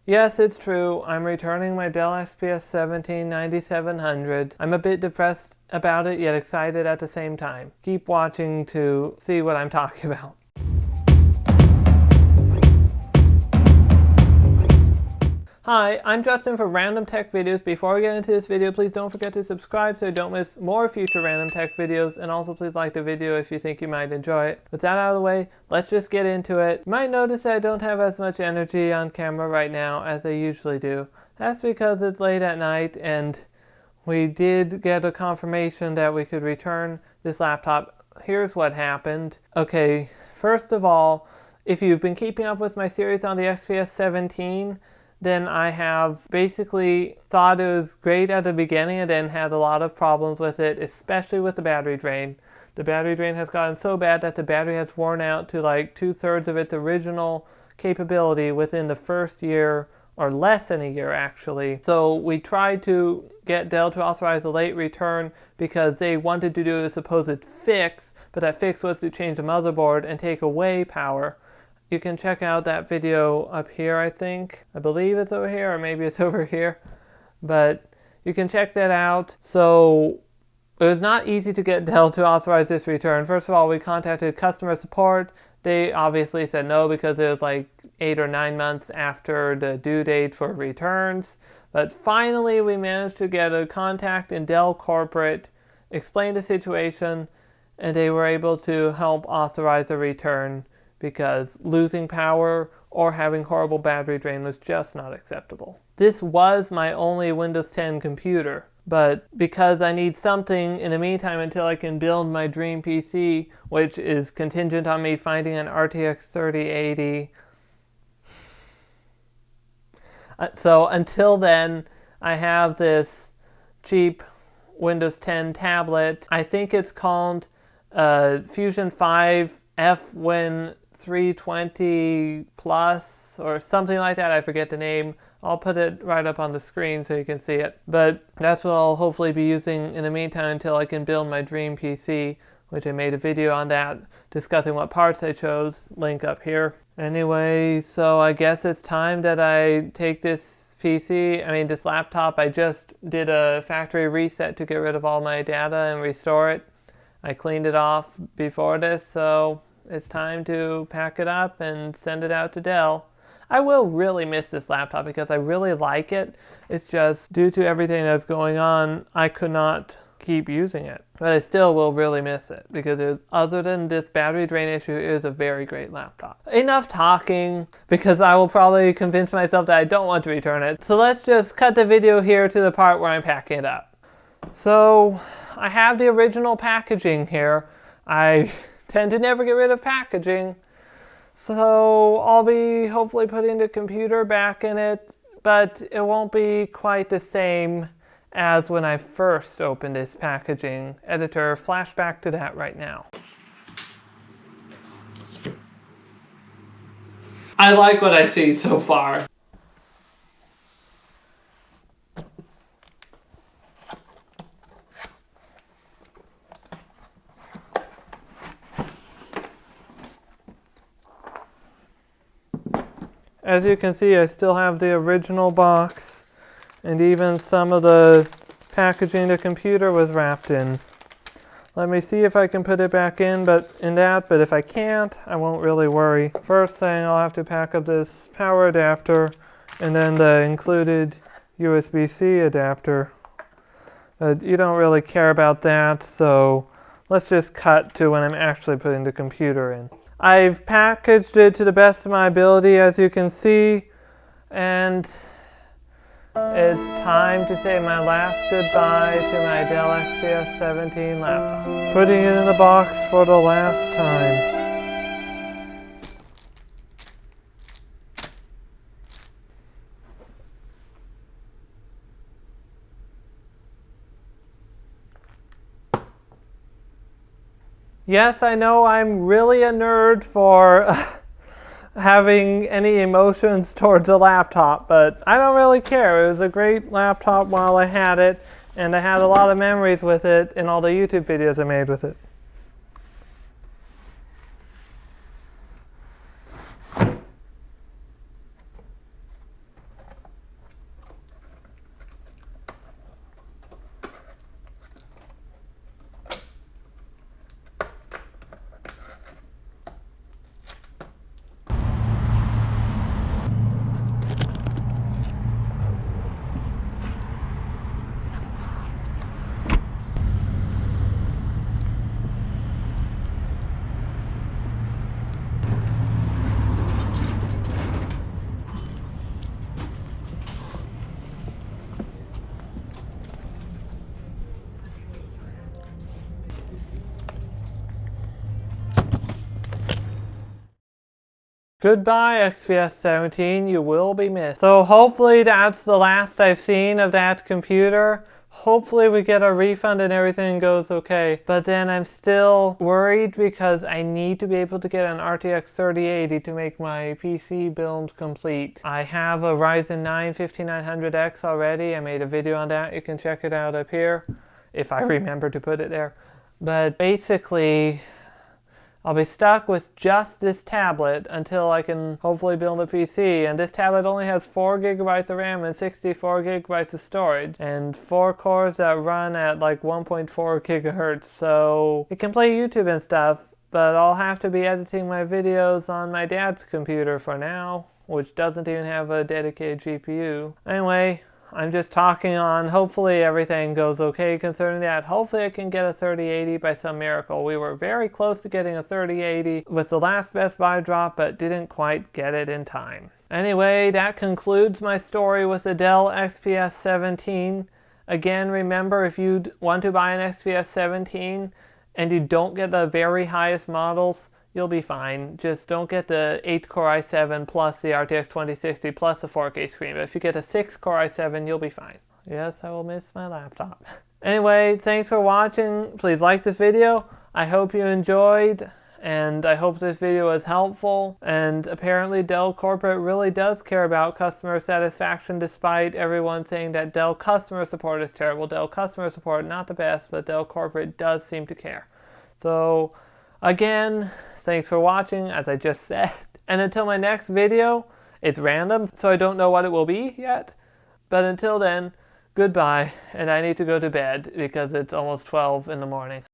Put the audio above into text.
Yes, it's true. I'm returning my Dell XPS 179700. I'm a bit depressed about it, yet excited at the same time. Keep watching to see what I'm talking about. Hi, I'm Justin from Random Tech Videos. Before we get into this video, please don't forget to subscribe so you don't miss more future Random Tech videos, and also please like the video if you think you might enjoy it. With that out of the way, let's just get into it. You might notice that I don't have as much energy on camera right now as I usually do. That's because it's late at night and we did get a confirmation that we could return this laptop. Here's what happened. Okay, first of all, if you've been keeping up with my series on the XPS 17, then I have basically thought it was great at the beginning and then had a lot of problems with it, especially with the battery drain. The battery drain has gotten so bad that the battery has worn out to like 2/3 of its original capability within the first year, or less than a year actually. So we tried to get Dell to authorize a late return because they wanted to do a supposed fix, but that fix was to change the motherboard and take away power. You can check out that video up here, I think. I believe it's over here, or maybe it's over here. But you can check that out. So it was not easy to get Dell to authorize this return. First of all, we contacted customer support. They obviously said no because it was like 8 or 9 months after the due date for returns. But finally, we managed to get a contact in Dell Corporate, explain the situation, and they were able to help authorize the return, because losing power or having horrible battery drain was just not acceptable. This was my only Windows 10 computer, but because I need something in the meantime until I can build my dream PC, which is contingent on me finding an RTX 3080. So until then, I have this cheap Windows 10 tablet. I think it's called Fusion 5 FWin 320 Plus or something like that. I forget the name. I'll put it right up on the screen so you can see it. But that's what I'll hopefully be using in the meantime until I can build my dream PC, which I made a video on that, discussing what parts I chose. Link up here. Anyway, so I guess it's time that I take this this laptop. I just did a factory reset to get rid of all my data and restore it. I cleaned it off before this, so it's time to pack it up and send it out to Dell. I will really miss this laptop because I really like it. It's just due to everything that's going on, I could not keep using it. But I still will really miss it because other than this battery drain issue, it is a very great laptop. Enough talking, because I will probably convince myself that I don't want to return it. So let's just cut the video here to the part where I'm packing it up. So I have the original packaging here. I tend to never get rid of packaging, so I'll be hopefully putting the computer back in it, but it won't be quite the same as when I first opened this packaging. Editor, flashback to that right now. I like what I see so far. As you can see, I still have the original box, and even some of the packaging the computer was wrapped in. Let me see if I can put it back in, but if I can't, I won't really worry. First thing, I'll have to pack up this power adapter, and then the included USB-C adapter. You don't really care about that, so let's just cut to when I'm actually putting the computer in. I've packaged it to the best of my ability, as you can see, and it's time to say my last goodbye to my Dell XPS 17 laptop. Putting it in the box for the last time. Yes, I know I'm really a nerd for having any emotions towards a laptop, but I don't really care. It was a great laptop while I had it, and I had a lot of memories with it in all the YouTube videos I made with it. Goodbye, XPS 17, you will be missed. So hopefully that's the last I've seen of that computer. Hopefully we get a refund and everything goes okay. But then I'm still worried because I need to be able to get an RTX 3080 to make my PC build complete. I have a Ryzen 9 5900X already. I made a video on that. You can check it out up here if I remember to put it there. But basically, I'll be stuck with just this tablet until I can hopefully build a PC. And this tablet only has 4 gigabytes of RAM and 64 gigabytes of storage. And 4 cores that run at like 1.4 gigahertz. So it can play YouTube and stuff, but I'll have to be editing my videos on my dad's computer for now, which doesn't even have a dedicated GPU. Anyway, I'm just talking on. Hopefully everything goes okay concerning that. Hopefully I can get a 3080 by some miracle. We were very close to getting a 3080 with the last Best Buy drop, but didn't quite get it in time. Anyway, that concludes my story with the Dell XPS 17. Again, remember, if you want to buy an XPS 17 and you don't get the very highest models, you'll be fine. Just don't get the 8-core i7 plus the RTX 2060 plus the 4K screen. But if you get a 6-core i7, you'll be fine. Yes, I will miss my laptop. Anyway, thanks for watching. Please like this video. I hope you enjoyed, and I hope this video was helpful. And apparently Dell Corporate really does care about customer satisfaction, despite everyone saying that Dell customer support is terrible. Dell customer support, not the best, but Dell Corporate does seem to care. So, again, thanks for watching, as I just said. And until my next video, it's random, so I don't know what it will be yet. But until then, goodbye, and I need to go to bed because it's almost 12 in the morning.